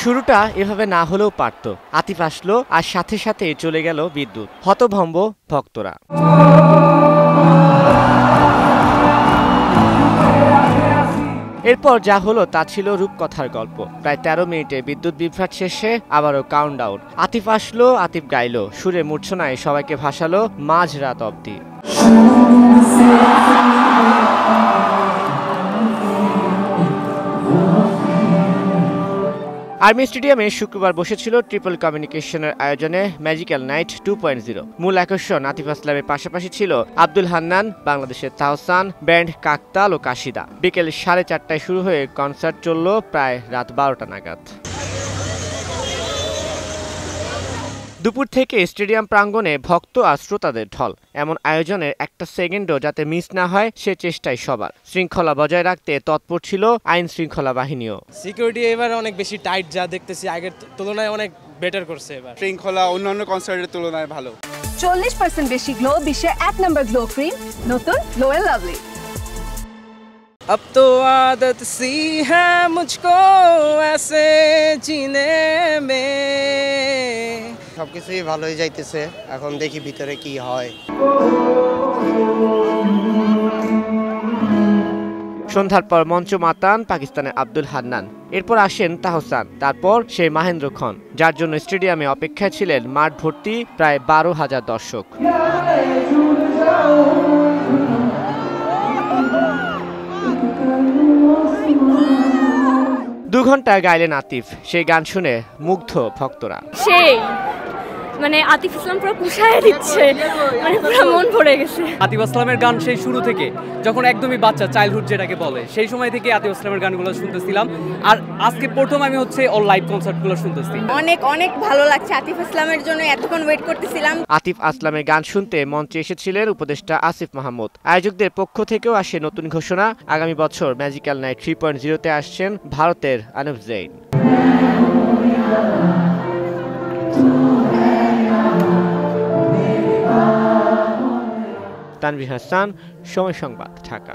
শুরুটা এভাবে না হলেও পারত। আতিফ আসলো আর সাথে সাথে চলে গেল বিদ্যুৎ। হতভম্ব ভক্তরা। এরপর যা হলো তা ছিল রূপকথার গল্প। প্রায় 13 মিনিটে বিদ্যুৎ বিভ্রাট শেষে আবারও কাউন্টডাউন। আতিফ আসলো, আতিফ গাইলো, সুরে মূর্ছনায় সবাইকে ভাসালো মাঝরাত অবধি। আর্মি স্টেডিয়ামে শুক্রবার বসেছিল ট্রিপল কমিউনিকেশনের আয়োজনে ম্যাজিক্যাল নাইট 2.0। মূল আকর্ষণ আতিফ আসলামের পাশাপাশি ছিল আব্দুল হান্নান, বাংলাদেশের তাহসান, ব্যান্ড কাকতাল ও কাশিদা। বিকেল 4:30টায় শুরু হয়ে কনসার্ট চলল প্রায় রাত 12টা নাগাদ। দুপুর থেকে স্টেডিয়াম প্রাঙ্গণে ভক্ত আর শ্রোতাদের ঢল। এমন আয়োজনের একটা সেকেন্ডও যাতে মিস না হয় সে চেষ্টাই সবার। শৃঙ্খলা বজায় রাখতে তৎপর ছিল আইন শৃঙ্খলা বাহিনীও। সিকিউরিটি এবার অনেক বেশি টাইট, যা দেখতেছি আগের তুলনায় অনেক বেটার করছে এবার। শৃঙ্খলা অন্যান্য কনসার্টের তুলনায় ভালো। 40% বেশি গ্লো, বিশ্বের 1 নম্বর গ্লো ক্রিম, নতুন গ্লো এন্ড লাভলি। अब तो आदत सी है मुझको ऐसे जीने में। সবকিছুই ভালোই যাইতেছে, এখন দেখি ভিতরে কি হয়। সন্ধ্যার পর মঞ্চ মাতান পাকিস্তানের আব্দুল হান্নান। এরপর আসেন তাহসান, তারপর সেই মাহেন্দ্র খন, যার জন্য স্টেডিয়ামে অপেক্ষায় ছিলেন মাঠ ভর্তি প্রায় 12,000 দর্শক। 2 ঘন্টা গাইলেন আতিফ। সেই গান শুনে মুগ্ধ ভক্তরা। সেই মানে আতিফ ইসলাম পুরো পুষায় দিচ্ছে, মানে পুরো মন ভরে গেছে। আতিফ আসলামের গান সেই শুরু থেকে, যখন একদমই বাচ্চা, চাইল্ডহুড যেটাকে বলে, সেই সময় থেকে আতিফ আসলামের গানগুলো শুনতেছিলাম। আর আজকে প্রথম আমি ওর লাইভ কনসার্টগুলো শুনতেছি। অনেক অনেক ভালো লাগছে। আতিফ আসলামের জন্য এতক্ষণ ওয়েট করতেছিলাম। আতিফ আসলামের গান শুনতে মঞ্চে এসেছিলেন উপদেষ্টা আসিফ মাহমুদ। আয়োজকদের পক্ষ থেকেও আসে নতুন ঘোষণা। আগামী বছর ম্যাজিক্যাল নাইট 3.0-তে আসছেন ভারতের অনুপ জৈন। তানভীর হাসান, সময় সংবাদ, ঢাকা।